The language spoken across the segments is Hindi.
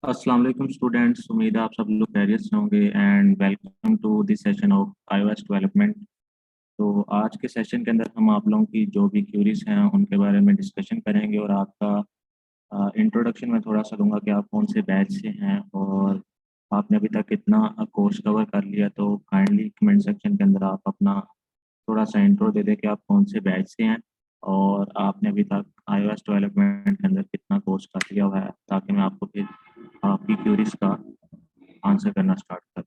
अस्सलाम वालेकुम स्टूडेंट्स। उम्मीद है आप सब लोग खैरियत से होंगे and welcome to this session of iOS development. तो आज के सेशन के अंदर हम आप लोगों की जो भी क्यूरीज हैं उनके बारे में डिस्कशन करेंगे और आपका इंट्रोडक्शन में थोड़ा सा दूंगा कि आप कौन से बैच से हैं और आपने अभी तक कितना कोर्स कवर कर लिया। तो काइंडली कमेंट सेक्शन के अंदर आप अपना थोड़ा सा इंट्रो दे दें कि आप कौन से बैच से हैं और आपने अभी तक iOS डेवलपमेंट के अंदर कितना कोर्स कर लिया हुआ है, ताकि मैं आपको फिर आपकी क्यूरीज का आंसर करना स्टार्ट कर।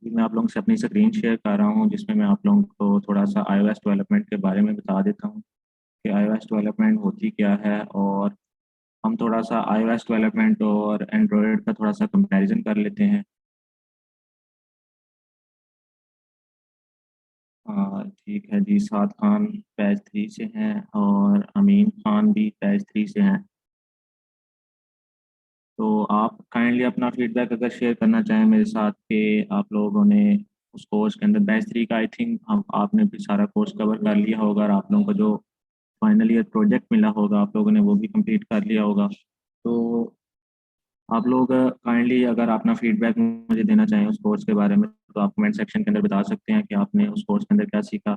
मैं आप लोगों से अपनी स्क्रीन शेयर कर रहा हूँ जिसमें मैं आप लोगों को थोड़ा सा iOS डेवलपमेंट के बारे में बता देता हूँ कि iOS डेवलपमेंट होती क्या है, और हम थोड़ा सा iOS डेवलपमेंट और एंड्रॉयड का थोड़ा सा कंपैरिजन कर लेते हैं। ठीक है जी, साद खान बैच 3 से हैं और अमीन खान भी बैच 3 से हैं। तो आप काइंडली अपना फीडबैक अगर शेयर करना चाहें मेरे साथ कि आप लोगों ने उस कोर्स के अंदर बैच 3 का आई थिंक हम आपने भी सारा कोर्स कवर कर लिया होगा और आप लोगों को जो फाइनल ईयर प्रोजेक्ट मिला होगा आप लोगों ने वो भी कंप्लीट कर लिया होगा। तो आप लोग काइंडली अगर अपना फीडबैक मुझे देना चाहें उस कोर्स के बारे में, तो आप कमेंट सेक्शन के अंदर बता सकते हैं कि आपने उस कोर्स के अंदर क्या सीखा।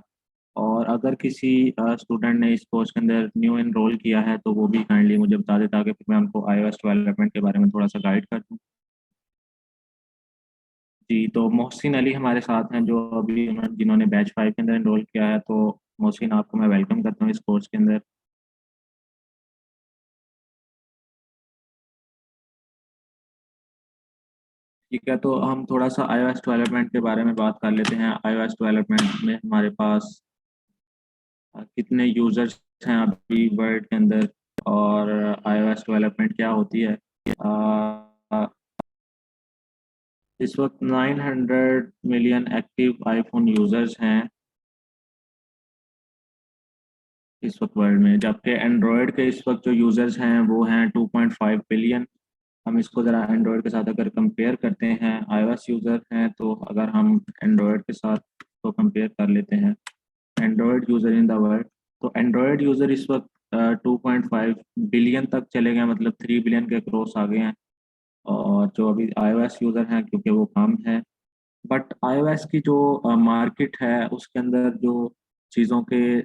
और अगर किसी स्टूडेंट ने इस कोर्स के अंदर न्यू एनरोल किया है तो वो भी काइंडली मुझे बता दे, ताकि फिर मैं उनको iOS डेवलपमेंट के बारे में थोड़ा सा गाइड कर दूँ। जी, तो मोहसिन अली हमारे साथ हैं जो अभी जिन्होंने बैच 5 के अंदर एनरोल किया है। तो मोहसिन, आपको मैं वेलकम करता हूँ इस कोर्स के अंदर। ठीक है, तो हम थोड़ा सा iOS डेवलपमेंट के बारे में बात कर लेते हैं। iOS डेवलपमेंट में हमारे पास कितने यूजर्स हैं अभी वर्ल्ड के अंदर, और iOS डेवलपमेंट क्या होती है। अ, इस वक्त 900 मिलियन एक्टिव आईफोन यूजर्स हैं इस वक्त वर्ल्ड में, जबकि एंड्रॉयड के इस वक्त जो यूजर्स हैं वो हैं 2.5 बिलियन। हम इसको ज़रा एंड्रॉयड के साथ अगर कंपेयर करते हैं, iOS यूज़र हैं तो अगर हम एंड्रॉयड के साथ तो कंपेयर कर लेते हैं Android user in the world, तो एंड्रॉयड यूज़र इस वक्त 2.5 बिलियन तक चले गए, मतलब 3 बिलियन के क्रॉस आ गए हैं। और जो अभी iOS यूज़र हैं क्योंकि वो कम है, बट iOS की जो मार्केट है उसके अंदर जो चीज़ों के,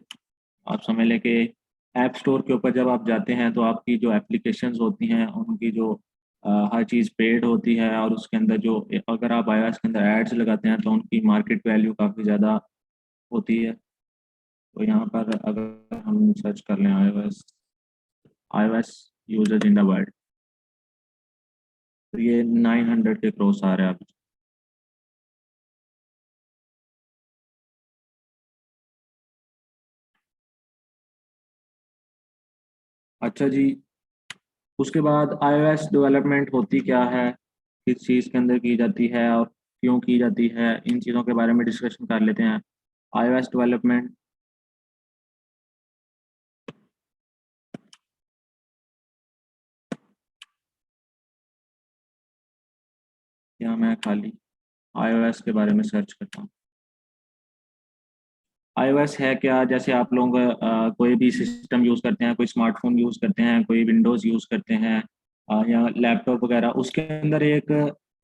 आप समझ लें कि ऐप स्टोर के ऊपर जब आप जाते हैं तो आपकी जो एप्लीकेशंस होती हैं उनकी जो हर चीज़ पेड होती है, और उसके अंदर जो अगर आप iOS के अंदर एड्स लगाते हैं तो उनकी मार्केट वैल्यू काफ़ी ज़्यादा होती है। तो यहाँ पर अगर हम सर्च कर लें iOS users in the world, तो ये 900 के क्रॉस आ रहा है अभी। अच्छा जी, उसके बाद iOS डेवलपमेंट होती क्या है, किस चीज़ के अंदर की जाती है और क्यों की जाती है, इन चीज़ों के बारे में डिस्कशन कर लेते हैं। iOS डेवलपमेंट, यहाँ मैं खाली iOS के बारे में सर्च करता हूँ। iOS है क्या, जैसे आप लोग कोई भी सिस्टम यूज़ करते हैं, कोई स्मार्टफोन यूज़ करते हैं, कोई विंडोज़ यूज़ करते हैं या लैपटॉप वगैरह, उसके अंदर एक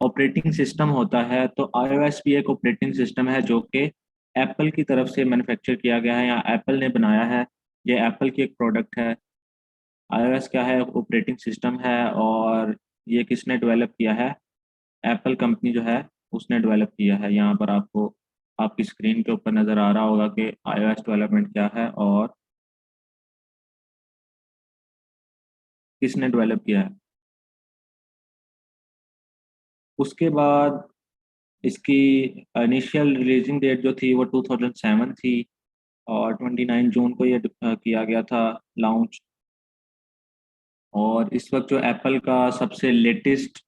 ऑपरेटिंग सिस्टम होता है। तो iOS भी एक ऑपरेटिंग सिस्टम है जो कि एप्पल की तरफ से मैन्युफैक्चर किया गया है या एप्पल ने बनाया है। ये एप्पल की एक प्रोडक्ट है। iOS क्या है, ऑपरेटिंग सिस्टम है, और ये किसने डेवलप किया है, एप्पल कंपनी जो है उसने डेवलप किया है। यहाँ पर आपको आपकी स्क्रीन के ऊपर नज़र आ रहा होगा कि iOS डेवलपमेंट क्या है और किसने डेवलप किया है। उसके बाद इसकी इनिशियल रिलीजिंग डेट जो थी वो 2007 थी, और 29 जून को ये किया गया था लॉन्च। और इस वक्त जो एप्पल का सबसे लेटेस्ट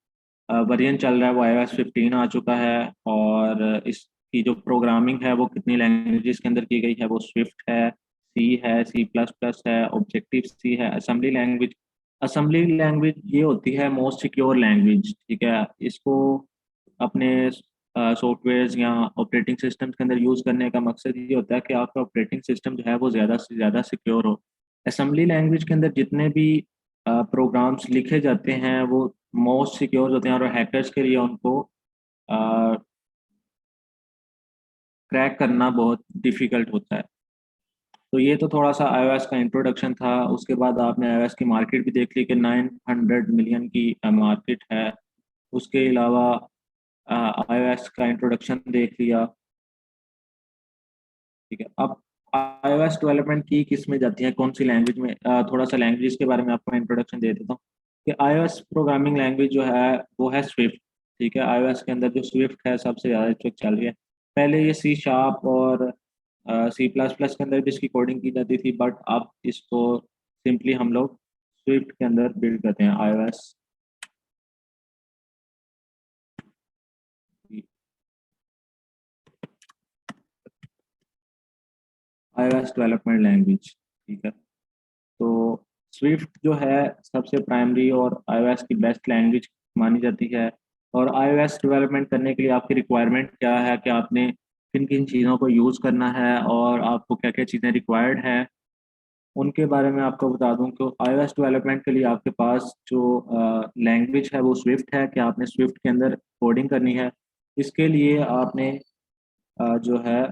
वेरिएंट चल रहा है वो iOS 15 आ चुका है। और इसकी जो प्रोग्रामिंग है वो कितनी लैंग्वेजेस के अंदर की गई है, वो स्विफ्ट है, सी है, सी प्लस प्लस है, ऑब्जेक्टिव सी है, असेंबली लैंग्वेज। असेंबली लैंग्वेज ये होती है मोस्ट सिक्योर लैंग्वेज, ठीक है। इसको अपने सॉफ्टवेयर या ऑपरेटिंग सिस्टम के अंदर यूज़ करने का मकसद ये होता है कि आपका ऑपरेटिंग सिस्टम जो है वो ज़्यादा से ज़्यादा सिक्योर हो। असेंबली लैंग्वेज के अंदर जितने भी प्रोग्राम्स लिखे जाते हैं वो मोस्ट सिक्योर होते हैं और हैकर्स के लिए उनको क्रैक करना बहुत डिफ़िकल्ट होता है। तो ये तो थोड़ा सा iOS का इंट्रोडक्शन था। उसके बाद आपने iOS की मार्केट भी देख ली कि 900 मिलियन की मार्केट है। उसके अलावा iOS का इंट्रोडक्शन देख लिया। ठीक है, अब iOS डेवलपमेंट की किस में जाती है, कौन सी लैंग्वेज में? थोड़ा सा लैंग्वेज के बारे में आपको इंट्रोडक्शन दे देता हूँ कि iOS प्रोग्रामिंग लैंग्वेज जो है वो है स्विफ्ट। ठीक है, iOS के अंदर जो स्विफ्ट है सबसे ज़्यादा इस वक्त चल रही है। पहले ये सी शार्प और सी प्लस प्लस के अंदर भी इसकी कोडिंग की जाती थी, बट अब इसको सिंपली हम लोग स्विफ्ट के अंदर बिल्ड करते हैं iOS iOS डेवलपमेंट लैंग्वेज। ठीक है, तो स्विफ्ट जो है सबसे प्राइमरी और iOS की बेस्ट लैंग्वेज मानी जाती है। और iOS डेवलपमेंट करने के लिए आपकी रिक्वायरमेंट क्या है कि आपने किन किन चीज़ों को यूज़ करना है और आपको क्या क्या चीज़ें रिक्वायर्ड है, उनके बारे में आपको बता दूं कि iOS डेवलपमेंट के लिए आपके पास जो लैंग्वेज है वो स्विफ्ट है कि आपने स्विफ्ट के अंदर कोडिंग करनी है। इसके लिए आपने जो है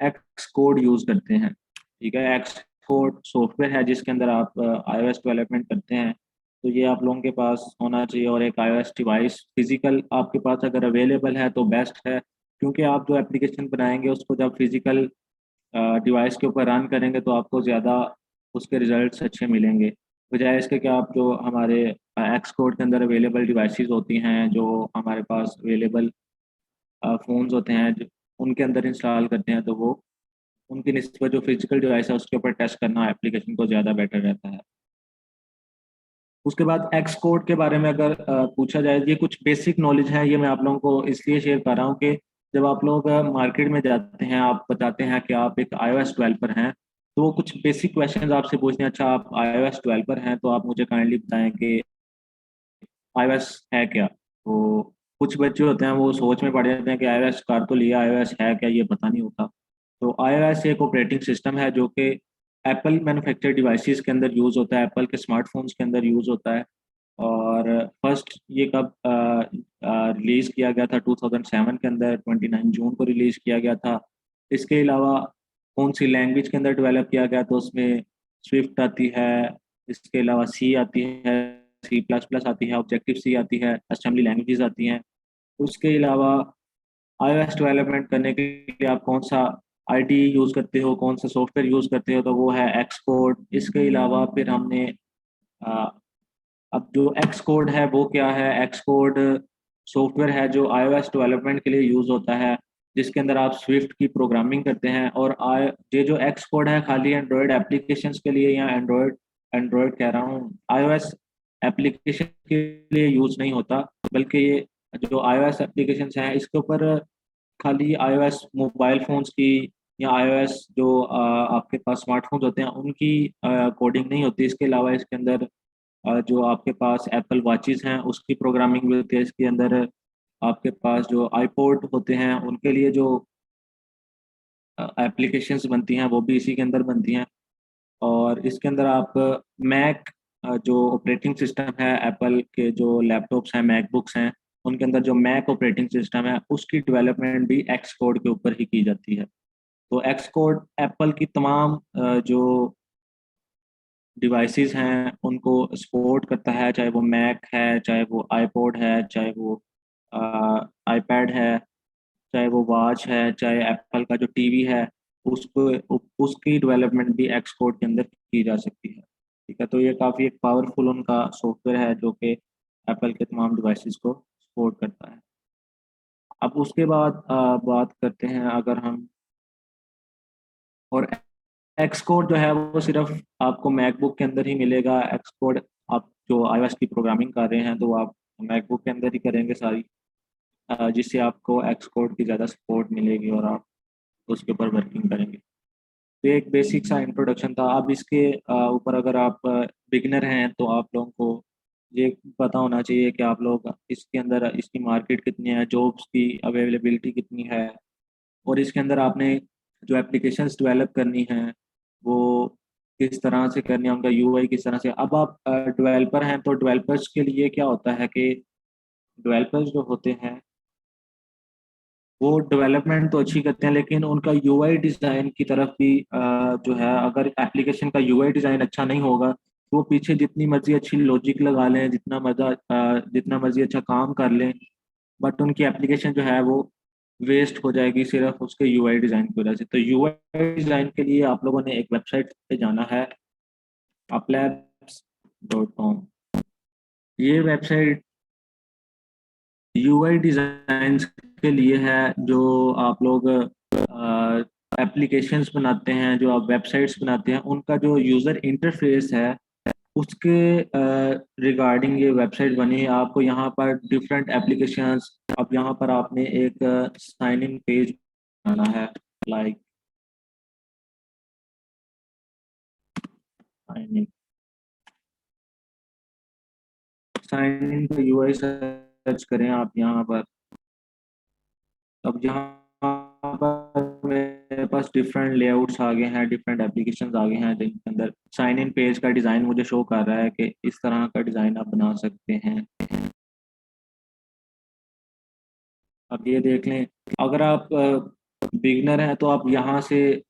एक्स कोड यूज़ करते हैं। ठीक है, एक्स कोड सॉफ्टवेयर है जिसके अंदर आप iOS डेवलपमेंट करते हैं। तो ये आप लोगों के पास होना चाहिए और एक iOS डिवाइस फिजिकल आपके पास अगर अवेलेबल है तो बेस्ट है, क्योंकि आप जो एप्लीकेशन बनाएंगे उसको जब फिजिकल डिवाइस के ऊपर रन करेंगे तो आपको ज़्यादा उसके रिजल्ट्स अच्छे मिलेंगे, बजाय इसके कि आप जो हमारे एक्स कोड के अंदर अवेलेबल डिवाइसेस होती हैं, जो हमारे पास अवेलेबल फ़ोन्स होते हैं उनके अंदर इंस्टॉल करते हैं, तो वो उनकी निस्बत जो फिजिकल डिवाइस है उसके ऊपर टेस्ट करना एप्लीकेशन को ज़्यादा बेटर रहता है। उसके बाद एक्स कोड के बारे में अगर पूछा जाए, ये कुछ बेसिक नॉलेज है, ये मैं आप लोगों को इसलिए शेयर कर रहा हूँ कि जब आप लोग मार्केट में जाते हैं, आप बताते हैं कि आप एक iOS डेवलपर हैं, तो वो कुछ बेसिक क्वेश्चंस आपसे पूछते हैं, अच्छा आप iOS डेवलपर हैं तो आप मुझे काइंडली बताएं कि iOS है क्या? तो कुछ बच्चे होते हैं वो सोच में पड़ जाते हैं कि iOS कर तो लिया, iOS है क्या ये पता नहीं होता। तो iOS एक ऑपरेटिंग सिस्टम है जो कि एप्पल मैन्युफैक्चर डिवाइसेस के अंदर यूज़ होता है, एप्पल के स्मार्टफोन्स के अंदर यूज़ होता है। और फर्स्ट ये कब रिलीज़ किया गया था? 2007 के अंदर 29 जून को रिलीज़ किया गया था। इसके अलावा कौन सी लैंग्वेज के अंदर डेवलप किया गया तो उसमें स्विफ्ट आती है, इसके अलावा सी आती है, सी प्लस प्लस आती है, ऑब्जेक्टिव सी आती है, असेंबली लैंग्वेजेस आती हैं। उसके अलावा iOS डेवलपमेंट करने के लिए आप कौन सा आईडीई यूज़ करते हो, कौन सा सॉफ्टवेयर यूज़ करते हो, तो वो है एक्सकोड। इसके अलावा फिर हमने अ, अब जो एक्स कोड है वो क्या है? एक्स कोड सॉफ्टवेयर है जो iOS डेवलपमेंट के लिए यूज़ होता है, जिसके अंदर आप स्विफ्ट की प्रोग्रामिंग करते हैं। और ये जो एक्स कोड है खाली एंड्रॉयड एप्लीकेशंस के लिए, या एंड्रॉयड एंड्रॉयड कह रहा हूँ, iOS एप्लीकेशन के लिए यूज़ नहीं होता, बल्कि ये जो iOS एप्लीकेशंस हैं इसके ऊपर खाली iOS मोबाइल फ़ोन्स की या iOS जो आपके पास स्मार्टफ़ोन्स होते हैं उनकी कोडिंग नहीं होती। इसके अलावा इसके अंदर जो आपके पास एप्पल वॉचेस हैं उसकी प्रोग्रामिंग भी होती है। इसके अंदर आपके पास जो आईपॉड होते हैं उनके लिए जो एप्लीकेशंस बनती हैं वो भी इसी के अंदर बनती हैं। और इसके अंदर आप मैक जो ऑपरेटिंग सिस्टम है, एप्पल के जो लैपटॉप्स हैं, मैकबुक्स हैं, उनके अंदर जो मैक ऑपरेटिंग सिस्टम है उसकी डेवलपमेंट भी एक्स कोड के ऊपर ही की जाती है। तो एक्स कोड एप्पल की तमाम जो डिवाइसेस हैं उनको सपोर्ट करता है, चाहे वो मैक है, चाहे वो आईपॉड है, चाहे वो आईपैड है, चाहे वो वॉच है, चाहे एप्पल का जो टीवी है, उसको उसकी डेवलपमेंट भी एक्स कोड के अंदर की जा सकती है। ठीक है, तो ये काफ़ी एक पावरफुल उनका सॉफ्टवेयर है जो कि एप्पल के तमाम डिवाइसेस को सपोर्ट करता है। अब उसके बाद बात करते हैं अगर हम, और एक्स कोड जो है वो सिर्फ आपको मैकबुक के अंदर ही मिलेगा। एक्स कोड आप जो iOS की प्रोग्रामिंग कर रहे हैं तो वो आप मैकबुक के अंदर ही करेंगे सारी, जिससे आपको एक्स कोड की ज़्यादा सपोर्ट मिलेगी और आप उसके ऊपर वर्किंग करेंगे। तो ये एक बेसिक सा इंट्रोडक्शन था। अब इसके ऊपर अगर आप बिगिनर हैं तो आप लोगों को ये पता होना चाहिए कि आप लोग इसके अंदर इसकी मार्केट कितनी है, जॉब्स की अवेलेबिलिटी कितनी है, और इसके अंदर आपने जो एप्लीकेशंस डेवलप करनी हैं वो किस तरह से करनी है, उनका यूआई किस तरह से। अब आप डेवलपर हैं तो डेवलपर्स के लिए क्या होता है कि डेवलपर्स जो होते हैं वो डेवलपमेंट तो अच्छी करते हैं, लेकिन उनका यूआई डिज़ाइन की तरफ भी जो है, अगर एप्लीकेशन का यूआई डिज़ाइन अच्छा नहीं होगा तो वो पीछे जितनी मर्जी अच्छी लॉजिक लगा लें, जितना मर्जी अच्छा काम कर लें, बट उनकी एप्लीकेशन जो है वो वेस्ट हो जाएगी सिर्फ उसके यूआई डिज़ाइन की वजह से। तो यूआई डिज़ाइन के लिए आप लोगों ने एक वेबसाइट पे जाना है, applabs.com। ये वेबसाइट यूआई डिज़ाइन के लिए है। जो आप लोग एप्लीकेशंस बनाते हैं, जो आप वेबसाइट्स बनाते हैं, उनका जो यूज़र इंटरफेस है उसके रिगार्डिंग ये वेबसाइट बनी है। आपको यहाँ पर डिफरेंट एप्लीकेशंस, अब यहाँ पर आपने एक साइन इन पेज बनाना है, लाइक साइन इन का यूआई सर्च करें आप यहाँ पर। अब यहाँ पर मेरे पास डिफरेंट लेआउट्स आ गए हैं, डिफरेंट एप्लीकेशंस आ गए हैं जिनके अंदर साइन इन पेज का डिज़ाइन मुझे शो कर रहा है कि इस तरह का डिज़ाइन आप बना सकते हैं। अब ये देख लें, अगर आप बिगनर हैं तो आप यहाँ से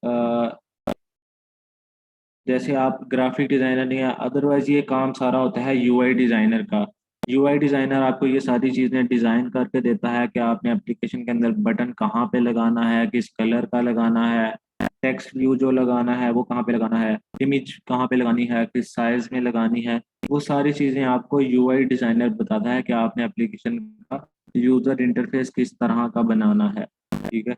जैसे आप ग्राफिक डिज़ाइनर नहीं है, अदरवाइज ये काम सारा होता है यूआई डिज़ाइनर का। यूआई डिज़ाइनर आपको ये सारी चीज़ें डिज़ाइन करके देता है कि आपने एप्लीकेशन के अंदर बटन कहाँ पे लगाना है, किस कलर का लगाना है, टेक्स्ट व्यू जो लगाना है वो कहाँ पे लगाना है, इमेज कहाँ पे लगानी है, किस साइज़ में लगानी है, वो सारी चीज़ें आपको यूआई डिज़ाइनर बताता है कि आपने एप्लीकेशन का यूज़र इंटरफेस किस तरह का बनाना है। ठीक है,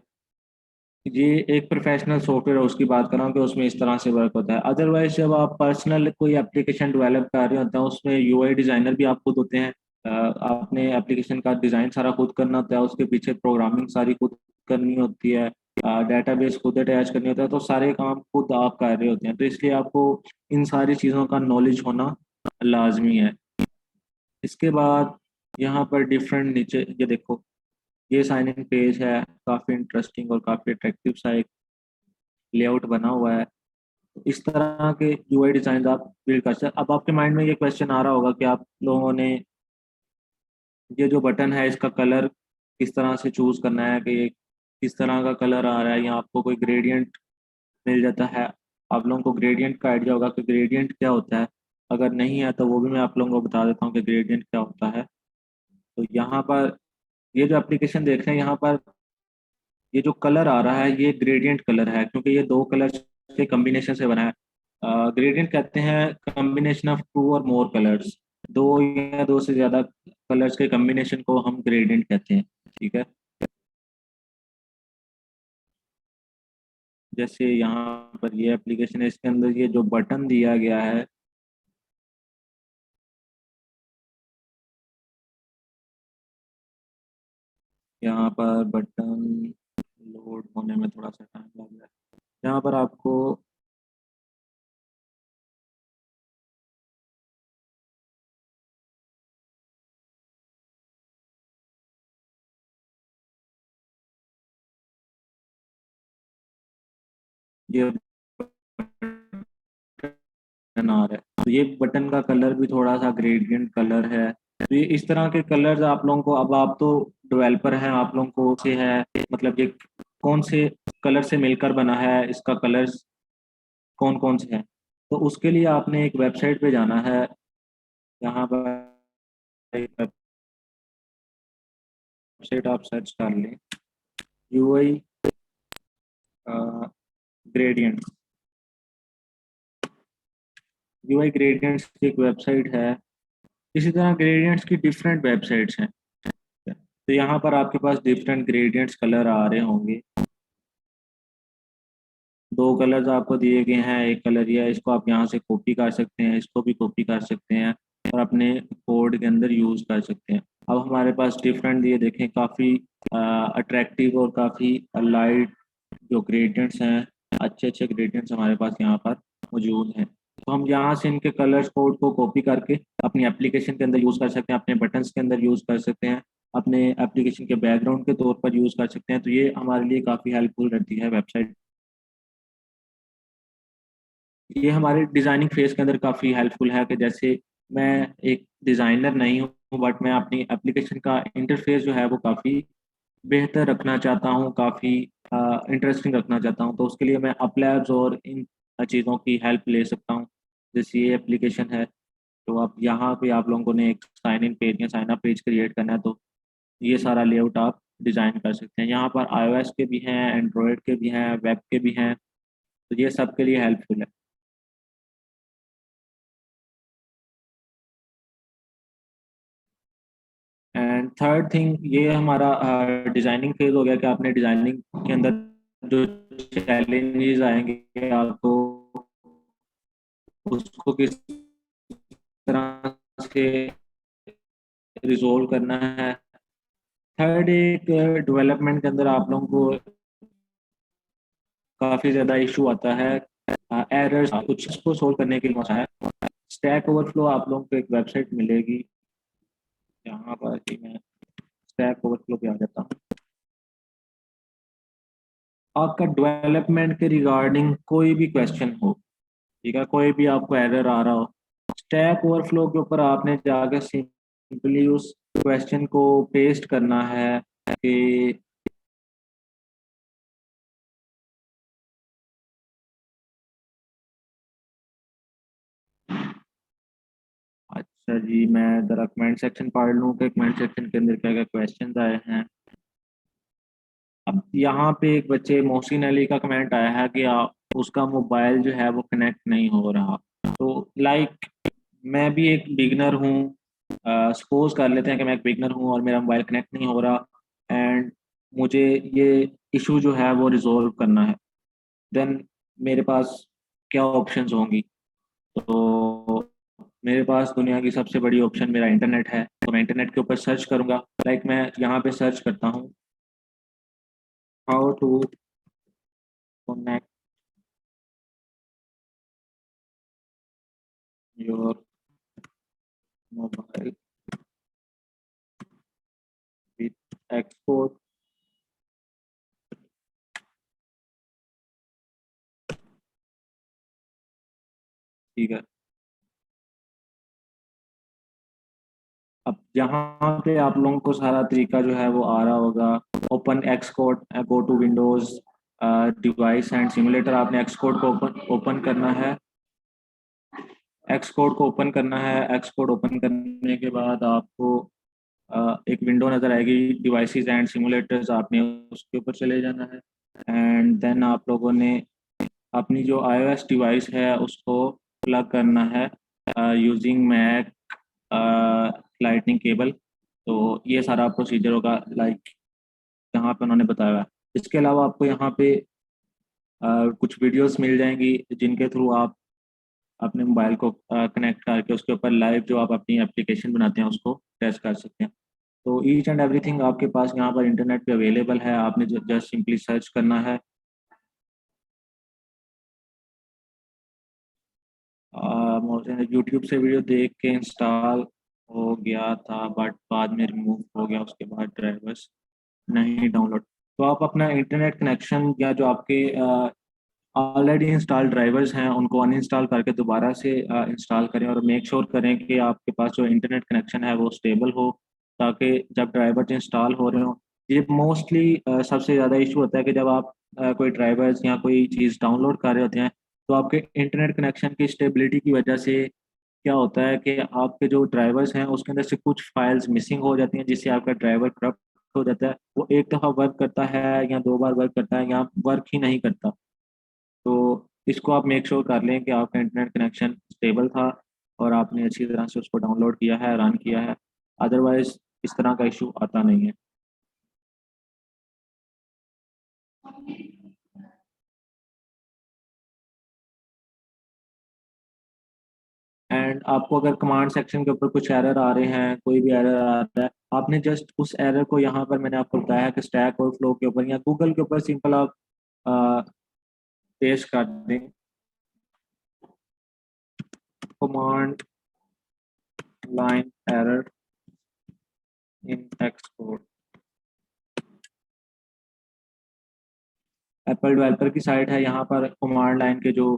ये एक प्रोफेशनल सॉफ्टवेयर है, उसकी बात कर रहा हूँ कि उसमें इस तरह से वर्क होता है। अदरवाइज जब आप पर्सनल कोई एप्लीकेशन डेवलप कर रहे होते हैं उसमें यूआई डिज़ाइनर भी आप खुद होते हैं। आपने एप्लीकेशन का डिज़ाइन सारा खुद करना होता है, उसके पीछे प्रोग्रामिंग सारी खुद करनी होती है, डेटाबेस खुद अटैच करनी होता है, तो सारे काम खुद आप कर रहे होते हैं। तो इसलिए आपको इन सारी चीज़ों का नॉलेज होना लाजमी है। इसके बाद यहाँ पर डिफरेंट नीचे ये देखो, ये साइन इन पेज है, काफ़ी इंटरेस्टिंग और काफ़ी अट्रैक्टिव सा एक लेआउट बना हुआ है। इस तरह के यूआई डिज़ाइन आप बिल्ड कर सकते हैं। अब आपके माइंड में ये क्वेश्चन आ रहा होगा कि आप लोगों ने ये जो बटन है इसका कलर किस तरह से चूज़ करना है, कि ये किस तरह का कलर आ रहा है, या आपको कोई ग्रेडियंट मिल जाता है। आप लोगों को ग्रेडियंट का आइडिया होगा कि ग्रेडियंट क्या होता है। अगर नहीं है तो वो भी मैं आप लोगों को बता देता हूँ कि ग्रेडियंट क्या होता है। तो यहाँ पर ये जो एप्लीकेशन देख रहे हैं, यहाँ पर ये जो कलर आ रहा है ये ग्रेडियंट कलर है, क्योंकि ये दो कलर्स के कॉम्बिनेशन से बना है। ग्रेडियंट कहते हैं कॉम्बिनेशन ऑफ टू और मोर कलर्स, दो या दो से ज़्यादा कलर्स के कॉम्बिनेशन को हम ग्रेडियंट कहते हैं। ठीक है, जैसे यहाँ पर ये एप्लीकेशन है, इसके अंदर ये जो बटन दिया गया है, यहाँ पर बटन लोड होने में थोड़ा सा टाइम लग रहा है। यहाँ पर आपको ये बटन आ रहा है, तो ये बटन का कलर भी थोड़ा सा ग्रेडियंट कलर है। तो ये इस तरह के कलर्स आप लोगों को, अब आप तो डेवलपर हैं, आप लोगों को से है मतलब ये कौन से कलर से मिलकर बना है, इसका कलर्स कौन कौन से हैं। तो उसके लिए आपने एक वेबसाइट पे जाना है, यहाँ पर एक वेबसाइट आप सर्च कर लें, यूआई ग्रेडियंट। यूआई ग्रेडियंट्स की एक वेबसाइट है। इसी तरह ग्रेडियंट्स की डिफरेंट वेबसाइट्स हैं। तो यहाँ पर आपके पास डिफरेंट ग्रेडियंट्स कलर आ रहे होंगे। दो कलर्स आपको दिए गए हैं, एक कलर ये है, इसको आप यहाँ से कॉपी कर सकते हैं, इसको भी कॉपी कर सकते हैं और अपने कोड के अंदर यूज़ कर सकते हैं। अब हमारे पास डिफरेंट ये देखें, काफ़ी अट्रैक्टिव और काफ़ी लाइट जो ग्रेडियंट्स हैं, अच्छे अच्छे ग्रेडियंट्स हमारे पास यहाँ पर मौजूद हैं। तो हम यहाँ से इनके कलर्स कोड को कॉपी करके अपनी एप्लीकेशन के अंदर यूज़ कर सकते हैं, अपने बटन्स के अंदर यूज़ कर सकते हैं, अपने एप्लीकेशन के बैकग्राउंड के तौर पर यूज़ कर सकते हैं। तो ये हमारे लिए काफ़ी हेल्पफुल रहती है वेबसाइट। ये हमारे डिज़ाइनिंग फेज़ के अंदर काफ़ी हेल्पफुल है कि जैसे मैं एक डिज़ाइनर नहीं हूँ बट मैं अपनी एप्लीकेशन का इंटरफेस जो है वो काफ़ी बेहतर रखना चाहता हूँ, काफ़ी इंटरेस्टिंग रखना चाहता हूँ, तो उसके लिए मैं अपलैब्स और इन चीज़ों की हेल्प ले सकता हूँ। जैसे ये एप्लीकेशन है, तो आप यहाँ पे आप लोगों ने एक साइन इन पेज या साइन अप पेज क्रिएट करना है, तो ये सारा लेआउट आप डिज़ाइन कर सकते हैं। यहाँ पर आईओएस के भी हैं, एंड्रॉयड के भी हैं, वेब के भी हैं, तो ये सब के लिए हेल्पफुल है। एंड थर्ड थिंग ये हमारा डिज़ाइनिंग फेज़ हो गया कि आपने डिज़ाइनिंग के अंदर जो चैलेंजेस आएँगे आपको उसको किस तरह से रिज़ॉल्व करना है। थर्ड एक डेवलपमेंट के अंदर आप लोगों को काफ़ी ज़्यादा इश्यू आता है एरर्स कुछ इसको सोल्व करने के लिए मौका है। स्टैक ओवरफ्लो आप लोगों को एक वेबसाइट मिलेगी, यहाँ पर कि मैं स्टैक ओवरफ्लो पे आ जाता हूँ। आपका डेवलपमेंट के रिगार्डिंग कोई भी क्वेश्चन हो, ठीक है, कोई भी आपको एरर आ रहा हो, स्टैक ओवरफ्लो के ऊपर आपने जाकर सिंपली उस क्वेश्चन को पेस्ट करना है कि अच्छा जी, मैं ज़रा कमेंट सेक्शन पढ़ लूँ कि कमेंट सेक्शन के अंदर क्या-क्या क्वेश्चंस आए हैं। अब यहाँ पे एक बच्चे मोहसिन अली का कमेंट आया है कि उसका मोबाइल जो है वो कनेक्ट नहीं हो रहा। तो लाइक मैं भी एक बिगिनर हूँ, सपोज़ कर लेते हैं कि मैं एक बिगिनर हूँ और मेरा मोबाइल कनेक्ट नहीं हो रहा एंड मुझे ये इश्यू जो है वो रिज़ॉल्व करना है। देन मेरे पास क्या ऑप्शंस होंगी? तो मेरे पास दुनिया की सबसे बड़ी ऑप्शन मेरा इंटरनेट है, तो मैं इंटरनेट के ऊपर सर्च करूँगा। लाइक मैं यहाँ पे सर्च करता हूँ, how to connect your mobile with Xcode. ठीक है। अब यहाँ पे आप लोगों को सारा तरीका जो है वो आ रहा होगा। Open Xcode, go to windows, device and simulator, आपने एक्सकोड को ओपन ओपन करना है। एक्सकोड को ओपन करना है। एक्सकोड ओपन करने के बाद आपको एक विंडो नज़र आएगी, डिवाइसेस एंड सिमुलेटर्स, आपने उसके ऊपर चले जाना है। एंड देन आप लोगों ने अपनी जो iOS डिवाइस है उसको प्लग करना है यूजिंग मैक लाइटनिंग केबल। तो ये सारा प्रोसीजर होगा लाइक यहाँ पे उन्होंने बताया हुआ है। इसके अलावा आपको यहाँ पे कुछ वीडियोस मिल जाएंगी जिनके थ्रू आप अपने मोबाइल को कनेक्ट करके उसके ऊपर लाइव जो आप अपनी एप्लीकेशन बनाते हैं उसको टेस्ट कर सकते हैं। तो ईच एंड एवरीथिंग आपके पास यहाँ पर इंटरनेट पे अवेलेबल है, आपने जस्ट सिंपली सर्च करना है। यूट्यूब से वीडियो देख के इंस्टॉल हो गया था बट बाद में रिमूव हो गया, उसके बाद ड्राइवर्स नहीं डाउनलोड। तो आप अपना इंटरनेट कनेक्शन या जो आपके ऑलरेडी इंस्टॉल ड्राइवर्स हैं उनको अनइंस्टॉल करके दोबारा से इंस्टॉल करें और मेक श्योर करें कि आपके पास जो इंटरनेट कनेक्शन है वो स्टेबल हो, ताकि जब ड्राइवर्स इंस्टॉल हो रहे हों। ये मोस्टली सबसे ज़्यादा इशू होता है कि जब आप कोई ड्राइवर्स या कोई चीज़ डाउनलोड कर रहे होते हैं, तो आपके इंटरनेट कनेक्शन की स्टेबिलिटी की वजह से क्या होता है कि आपके जो ड्राइवर्स हैं उसके अंदर से कुछ फाइल्स मिसिंग हो जाती हैं, जिससे आपका ड्राइवर करप्ट हो जाता है। वो एक दफ़ा वर्क करता है या 2 बार वर्क करता है या वर्क ही नहीं करता। तो इसको आप मेक श्योर कर लें कि आपका इंटरनेट कनेक्शन स्टेबल था और आपने अच्छी तरह से उसको डाउनलोड किया है, रन किया है। अदरवाइज़ इस तरह का इश्यू आता नहीं है। एंड आपको अगर कमांड सेक्शन के ऊपर कुछ एरर आ रहे हैं, कोई भी एरर आ रहा है, आपने जस्ट उस एरर को यहाँ पर मैंने आपको बताया है कि स्टैक ओवरफ्लो के ऊपर या गूगल के ऊपर सिंपल आप अ, पेस्ट कर दें, command line error in export. Apple developer की साइट है, यहाँ पर कमांड लाइन के जो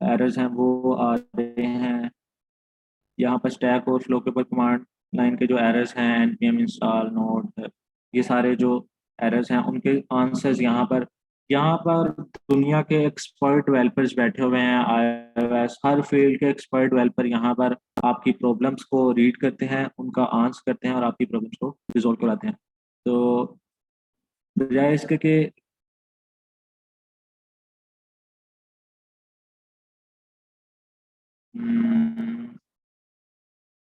एरर्स हैं वो आ रहे हैं। यहाँ पर स्टैक और फ्लो के ऊपर कमांड लाइन के जो एरर्स हैं, npm इंस्टॉल नोड, ये सारे जो एरर्स हैं उनके आंसर्स यहाँ पर दुनिया के एक्सपर्ट डेवलपर्स बैठे हुए हैं। iOS हर फील्ड के एक्सपर्ट डेवलपर यहाँ पर आपकी प्रॉब्लम्स को रीड करते हैं, उनका आंसर करते हैं और आपकी प्रॉब्लम्स को रिजॉल्व कराते हैं। तो बजाय इसके कि हम्म,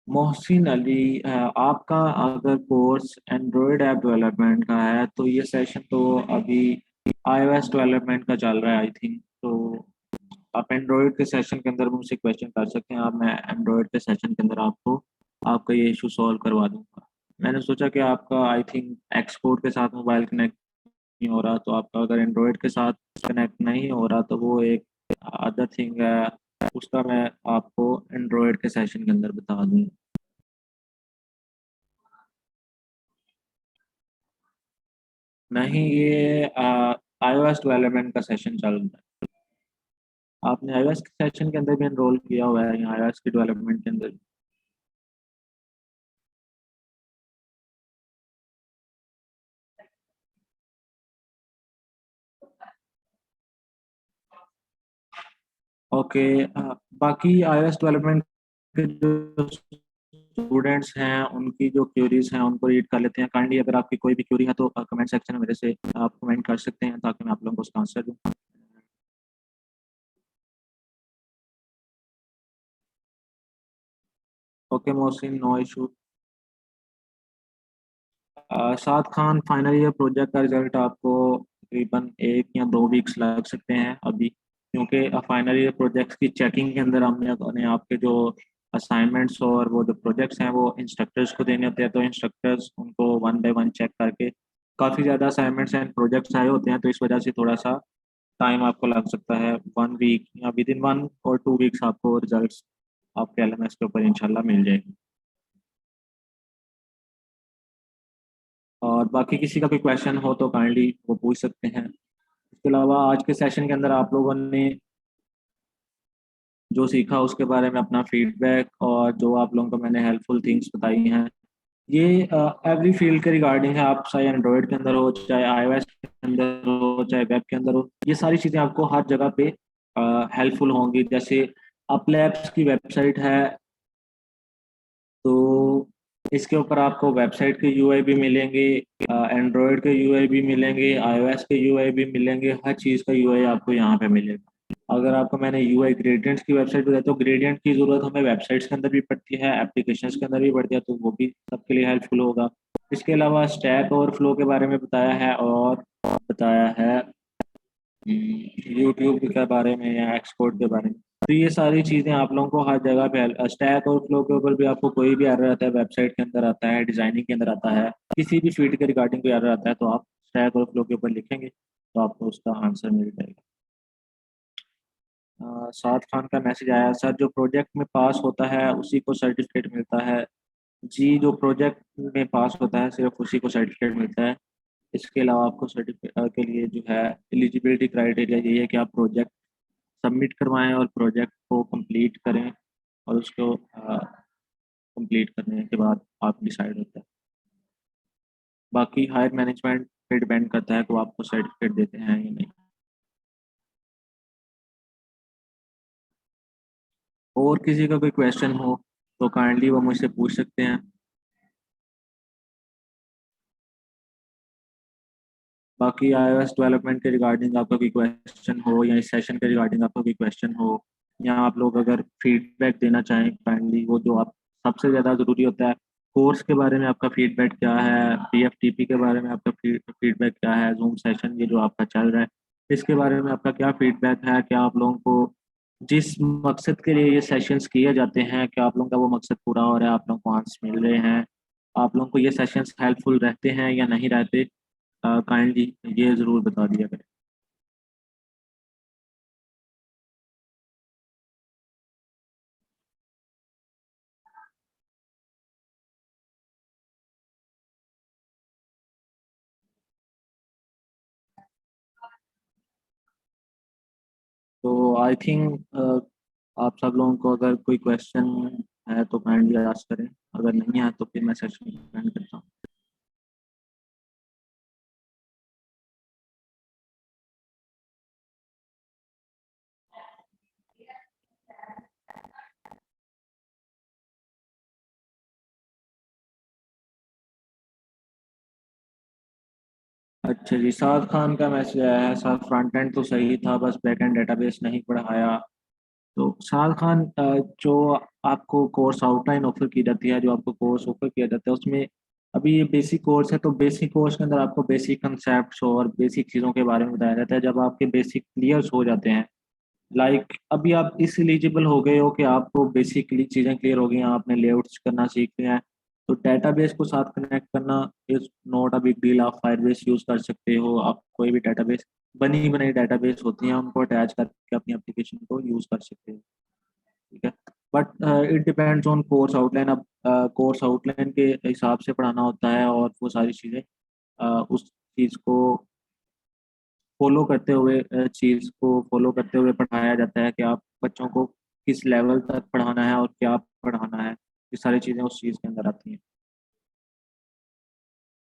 मोहसिन अली, आपका अगर कोर्स एंड्रॉयड ऐप डेवलपमेंट का है तो ये सेशन तो अभी iOS डेवलपमेंट का चल रहा है आई थिंक। तो आप एंड्रॉयड के सेशन के अंदर मुझसे क्वेश्चन कर सकते हैं। आप मैं एंड्रॉयड के सेशन के अंदर आपको आपका ये इशू सॉल्व करवा दूंगा। मैंने सोचा कि आपका आई थिंक एक्सपोर्ट के साथ मोबाइल कनेक्ट नहीं हो रहा, तो आपका अगर एंड्रॉयड के साथ कनेक्ट नहीं हो रहा तो वो एक अदर थिंग है, उसका मैं आपको एंड्रॉयड के सेशन के अंदर बता दूंगा। नहीं, ये iOS डेवलपमेंट का सेशन चल रहा है। आपने iOS के सेशन के अंदर भी एनरोल किया हुआ है, यहाँ iOS के डेवलपमेंट के अंदर। ओके। बाकी iOS डेवलपमेंट के जो स्टूडेंट्स हैं उनकी जो क्वेरीज हैं उनको रीड कर लेते हैं काइंडली। अगर आपकी कोई भी क्वेरी है तो कमेंट सेक्शन में मेरे से आप कमेंट कर सकते हैं ताकि मैं आप लोगों को उसका आंसर दूँ। Okay Mohsin, no issue. Saad Khan, final year project का रिजल्ट आपको तकरीबन 1 या 2 वीक्स लग सकते हैं अभी, क्योंकि फाइनल ईयर प्रोजेक्ट्स की चेकिंग के अंदर हमने आपके जो असाइनमेंट्स और वो जो प्रोजेक्ट्स हैं वो इंस्ट्रक्टर्स को देने होते हैं। तो इंस्ट्रक्टर्स उनको वन बाय वन चेक करके काफ़ी ज़्यादा असाइनमेंट्स एंड प्रोजेक्ट्स आए होते हैं, तो इस वजह से थोड़ा सा टाइम आपको लग सकता है। 1 वीक या विद इन 1 और 2 वीक्स आपको रिजल्ट्स आपके एलएमएस के ऊपर इंशाल्लाह मिल जाएंगे। और बाकी किसी का कोई क्वेश्चन हो तो काइंडली वो पूछ सकते हैं। इसके अलावा आज के सेशन के अंदर आप लोगों ने जो सीखा उसके बारे में अपना फीडबैक और जो आप लोगों को मैंने हेल्पफुल थिंग्स बताई हैं, ये एवरी फील्ड के रिगार्डिंग है। आप चाहे एंड्रॉयड के अंदर हो, चाहे iOS के अंदर हो, चाहे वेब के अंदर हो, ये सारी चीज़ें आपको हर जगह पे हेल्पफुल होंगी। जैसे अपलैब्स की वेबसाइट है, तो इसके ऊपर आपको वेबसाइट के यूआई भी मिलेंगे, एंड्रॉयड के यूआई भी मिलेंगे, iOS के यूआई भी मिलेंगे, हर चीज़ का यूआई आपको यहाँ पे मिलेगा। अगर आपको मैंने यूआई ग्रेडियंट्स की वेबसाइट बताई, तो ग्रेडियंट की ज़रूरत हमें वेबसाइट्स के अंदर भी पड़ती है, एप्लीकेशंस के अंदर भी पड़ती है, तो वो भी सबके लिए हेल्पफुल होगा। इसके अलावा स्टैक और फ्लो के बारे में बताया है, और बताया है यूट्यूब के बारे में या एक्सपोर्ट के बारे में। तो ये सारी चीज़ें आप लोगों को हर जगह पे स्टैक और फ्लो के ऊपर भी आपको कोई भी एरर आता है, वेबसाइट के अंदर आता है, डिजाइनिंग के अंदर आता है, किसी भी फील्ड के रिगार्डिंग कोई एरर आता है, तो आप स्टैक और फ्लो के ऊपर लिखेंगे तो आपको उसका आंसर मिल जाएगा। साद खान का मैसेज आया, सर जो प्रोजेक्ट में पास होता है उसी को सर्टिफिकेट मिलता है। जी, जो प्रोजेक्ट में पास होता है सिर्फ उसी को सर्टिफिकेट मिलता है। इसके अलावा आपको सर्टिफिकेट के लिए जो है एलिजिबिलिटी क्राइटेरिया यही है कि आप प्रोजेक्ट सबमिट करवाएं और प्रोजेक्ट को कंप्लीट करें, और उसको कंप्लीट करने के बाद आप डिसाइड होता है। बाकी हायर मैनेजमेंट पे डिपेंड करता है कि वो आपको सर्टिफिकेट देते हैं या नहीं। और किसी का कोई क्वेश्चन हो तो काइंडली वो मुझसे पूछ सकते हैं। बाकी iOS डेवलपमेंट के रिगार्डिंग आपका कोई क्वेश्चन हो, या इस सेशन के रिगार्डिंग आपका कोई क्वेश्चन हो, या आप लोग अगर फीडबैक देना चाहें काइंडली, वो जो आप सबसे ज़्यादा ज़रूरी होता है, कोर्स के बारे में आपका फीडबैक क्या है, PFTP के बारे में आपका फीडबैक क्या है, जूम सेशन ये जो आपका चल रहा है इसके बारे में आपका क्या फीडबैक है, क्या आप लोगों को जिस मकसद के लिए ये सेशंस किए जाते हैं, क्या आप लोगों का वो मकसद पूरा हो रहा है, आप लोगों को आंसर मिल रहे हैं, आप लोगों को ये सेशंस हेल्पफुल रहते हैं या नहीं रहते, काइंडली ये ज़रूर बता दिया करें। तो आई थिंक आप सब लोगों को अगर कोई क्वेश्चन है तो काइंडली आस्क करें, अगर नहीं है तो फिर मैं सेशन एंड करता हूँ। अच्छा जी, साद खान का मैसेज आया है। साद फ्रंट एंड तो सही था, बस बैक एंड डेटाबेस नहीं पढ़ाया। तो साद खान, जो आपको कोर्स आउटलाइन ऑफर की जाती है, जो आपको कोर्स ऑफर किया जाता है, उसमें अभी ये बेसिक कोर्स है, तो बेसिक कोर्स के अंदर आपको बेसिक कंसेप्ट और बेसिक चीज़ों के बारे में बताया जाता है। जब आपके बेसिक क्लियर हो जाते हैं, अभी आप इस एलिजिबल हो गए हो कि आपको बेसिकली चीज़ें क्लियर हो गई हैं, आपने लेआउट्स करना सीख लिया है, तो डेटाबेस को साथ कनेक्ट करना is not a big deal. आप फायरबेस यूज़ कर सकते हो, आप कोई भी डेटाबेस, बनी बनाई डेटाबेस होती हैं, उनको अटैच करके अपनी एप्लीकेशन को यूज़ कर सकते हो। ठीक है, but it depends on course outline. अब कोर्स आउटलाइन के हिसाब से पढ़ाना होता है, और वो सारी चीज़ें उस चीज़ को फॉलो करते हुए, चीज़ को फॉलो करते हुए पढ़ाया जाता है कि आप बच्चों को किस लेवल तक पढ़ाना है और क्या पढ़ाना है। ये सारी चीज़ें उस चीज़ के अंदर आती हैं।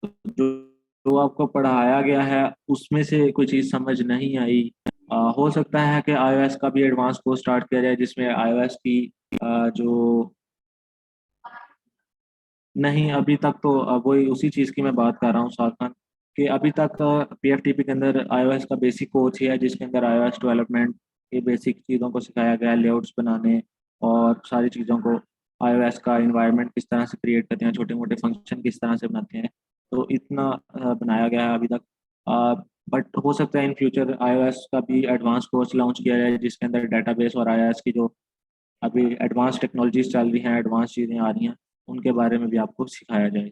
तो जो जो आपको पढ़ाया गया है उसमें से कोई चीज़ समझ नहीं आई, हो सकता है कि आईओएस का भी एडवांस कोर्स स्टार्ट किया जाए, जिसमें आईओएस की जो नहीं, अभी तक तो वही उसी चीज़ की मैं बात कर रहा हूँ सार्थन, कि अभी तक पीएफटीपी के अंदर आईओएस का बेसिक कोर्स ही है, जिसके अंदर आईओएस डेवलपमेंट के बेसिक चीज़ों को सिखाया गया है, लेआउट्स बनाने और सारी चीज़ों को, आईओएस का इन्वायरमेंट किस तरह से क्रिएट करते हैं, छोटे मोटे फंक्शन किस तरह से बनाते हैं, तो इतना बनाया गया है अभी तक। बट हो सकता है इन फ्यूचर आईओएस का भी एडवांस कोर्स लॉन्च किया जाए, जिसके अंदर डेटाबेस और आईओएस की जो अभी एडवांस टेक्नोलॉजीज चल रही हैं, एडवांस चीज़ें आ रही हैं, उनके बारे में भी आपको सिखाया जाए।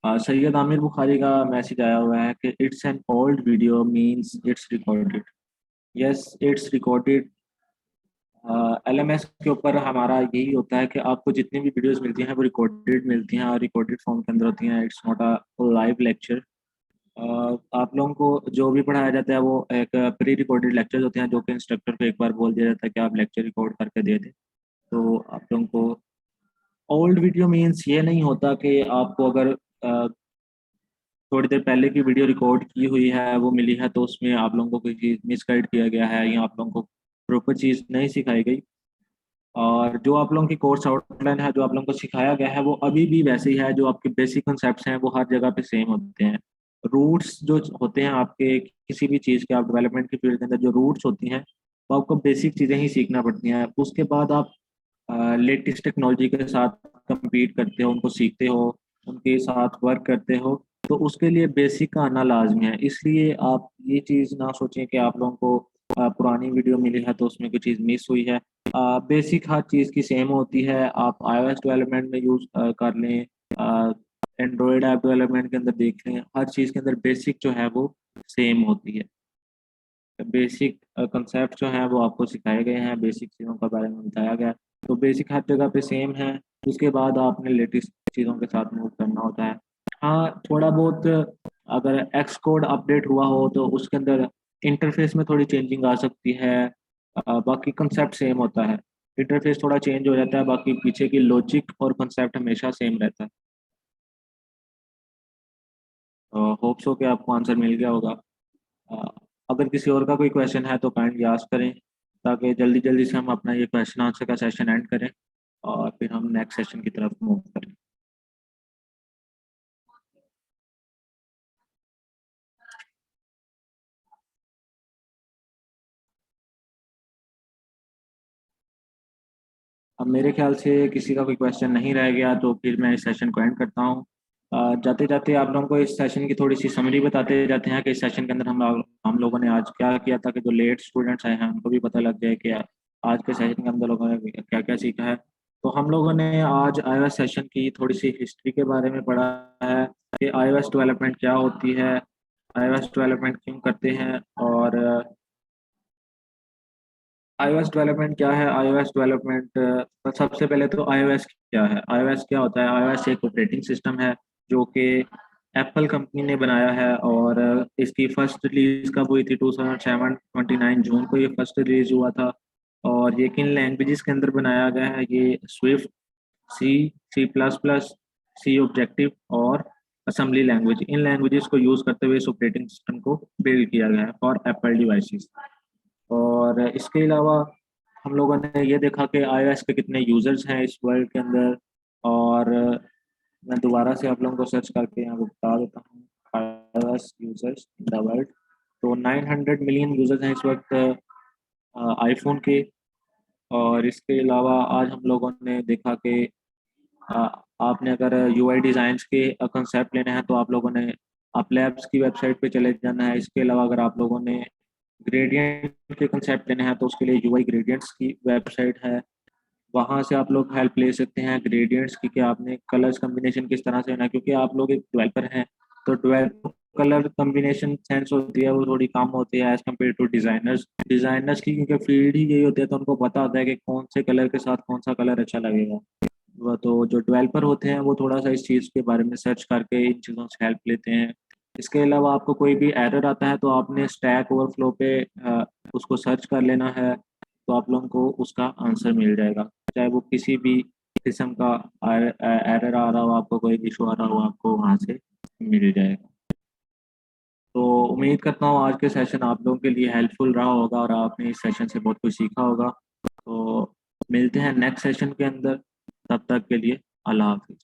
सैयद आमिर बुखारी का मैसेज आया हुआ है कि it's an old video means it's recorded. Yes, it's recorded. LMS के ऊपर हमारा यही होता है कि आपको जितनी भी वीडियोस मिलती हैं वो रिकॉर्डेड मिलती हैं, और रिकॉर्डेड फॉर्म के अंदर होती हैं। It's not a live lecture. आप लोगों को जो भी पढ़ाया जाता है वो एक प्री रिकॉर्डेड लेक्चर होते हैं, जो कि इंस्ट्रक्टर को एक बार बोल दिया जाता है कि आप लेक्चर रिकॉर्ड करके दे दें। तो आप लोगों को ओल्ड वीडियो मीन्स ये नहीं होता कि आपको अगर थोड़ी देर पहले की वीडियो रिकॉर्ड की हुई है वो मिली है, तो उसमें आप लोगों को कोई चीज़ मिसगाइड किया गया है, या आप लोगों को प्रॉपर चीज़ नहीं सिखाई गई। और जो आप लोगों की कोर्स आउटलाइन है, जो आप लोगों को सिखाया गया है, वो अभी भी वैसे ही है। जो आपके बेसिक कंसेप्ट हैं वो हर जगह पे सेम होते हैं। रूट्स जो होते हैं आपके किसी भी चीज़ के, आप डेवलपमेंट की फील्ड के अंदर जो रूट्स होती हैं, वो आपको बेसिक चीज़ें ही सीखना पड़ती हैं। उसके बाद आप लेटेस्ट टेक्नोलॉजी के साथ compete करते हो, उनको सीखते हो, उनके साथ वर्क करते हो, तो उसके लिए बेसिक का आना लाजमी है। इसलिए आप ये चीज़ ना सोचें कि आप लोगों को पुरानी वीडियो मिली है तो उसमें कोई चीज़ मिस हुई है। बेसिक हर चीज़ की सेम होती है। आप iOS डेवलपमेंट में यूज़ कर लें, एंड्रॉयड ऐप डेवलपमेंट के अंदर देख लें, हर चीज़ के अंदर बेसिक जो है वो सेम होती है। बेसिक कंसेप्ट जो हैं वो आपको सिखाए गए हैं, बेसिक चीज़ों के बारे में बताया गया है, तो बेसिक हर जगह पे सेम है। उसके बाद आपने लेटेस्ट चीज़ों के साथ मूव करना होता है। हाँ, थोड़ा बहुत अगर एक्स कोड अपडेट हुआ हो तो उसके अंदर इंटरफेस में थोड़ी चेंजिंग आ सकती है। बाकी कंसेप्ट सेम होता है। इंटरफेस थोड़ा चेंज हो जाता है, बाकी पीछे की लॉजिक और कंसेप्ट हमेशा सेम रहता है। होप सो कि आपको आंसर मिल गया होगा। अ, अगर किसी और का कोई क्वेश्चन है तो काइंडली आस्क करें, ताकि जल्दी जल्दी से हम अपना ये क्वेश्चन आंसर का सेशन एंड करें और फिर हम नेक्स्ट सेशन की तरफ मूव करें। अब मेरे ख्याल से किसी का कोई क्वेश्चन नहीं रह गया, तो फिर मैं इस सेशन को एंड करता हूँ। जाते जाते आप लोगों को इस सेशन की थोड़ी सी समरी बताते जाते हैं कि इस सेशन के अंदर हम लोगों ने आज क्या किया, ताकि जो लेट स्टूडेंट्स आए हैं उनको भी पता लग जाए कि आज के सेशन के अंदर लोगों ने क्या क्या सीखा है। तो हम लोगों ने आज iOS सेशन की थोड़ी सी हिस्ट्री के बारे में पढ़ा है कि iOS डेवलपमेंट क्या होती है, iOS डेवलपमेंट क्यों करते हैं, और iOS डेवलपमेंट क्या है। iOS डेवलपमेंट, सबसे पहले तो iOS क्या है। iOS क्या होता है? iOS एक ऑपरेटिंग सिस्टम है जो कि एप्पल कंपनी ने बनाया है और इसकी फर्स्ट रिलीज कब हुई थी 2007 29 जून को ये फर्स्ट रिलीज हुआ था। और ये किन लैंग्वेजेस के अंदर बनाया गया है, ये स्विफ्ट, सी, सी प्लस प्लस, सी ऑब्जेक्टिव और असेंबली लैंग्वेज, इन लैंग्वेजेस को यूज़ करते हुए इस ऑपरेटिंग सिस्टम को बिल्ड किया गया है फॉर एप्पल डिवाइसेस। और इसके अलावा हम लोगों ने ये देखा कि iOS के कितने यूज़र्स हैं इस वर्ल्ड के अंदर। और मैं दोबारा से आप लोगों को सर्च करके यहाँ पे बता देता हूँ iOS users in the world. तो 900 मिलियन यूज़र्स हैं इस वक्त आईफोन के। और इसके अलावा आज हम लोगों ने देखा कि अ, आपने अगर यूआई डिज़ाइंस के कंसेप्ट लेने हैं तो आप लोगों ने आप लैब्स की वेबसाइट पे चले जाना है। इसके अलावा अगर आप लोगों ने ग्रेडियंट के कंसेप्ट लेने हैं तो उसके लिए यूआई ग्रेडियंट्स की वेबसाइट है, वहाँ से आप लोग हेल्प ले सकते हैं ग्रेडियंट्स की कि आपने कलर्स कम्बिनेशन किस तरह से होना है, क्योंकि आप लोग एक डेवलपर हैं तो डेवलपर कलर कम्बिनेशन सेंस होती है वो थोड़ी कम होती है as compare to designers. Designers की क्योंकि फील्ड ही यही होती है तो उनको पता होता है कि कौन से कलर के साथ कौन सा कलर अच्छा लगेगा। वो तो जो डेवलपर होते हैं वो थोड़ा सा इस चीज़ के बारे में सर्च करके इन चीज़ों से हेल्प लेते हैं। इसके अलावा आपको कोई भी एरर आता है तो आपने स्टैक ओवरफ्लो पे उसको सर्च कर लेना है, तो आप लोगों को उसका आंसर मिल जाएगा। चाहे वो किसी भी किस्म का एरर आ रहा हो, आपको कोई इशू आ रहा हो, आपको वहाँ से मिल जाएगा। तो उम्मीद करता हूँ आज के सेशन आप लोगों के लिए हेल्पफुल रहा होगा और आपने इस सेशन से बहुत कुछ सीखा होगा। तो मिलते हैं नेक्स्ट सेशन के अंदर, तब तक के लिए अल्लाह हाफिज़।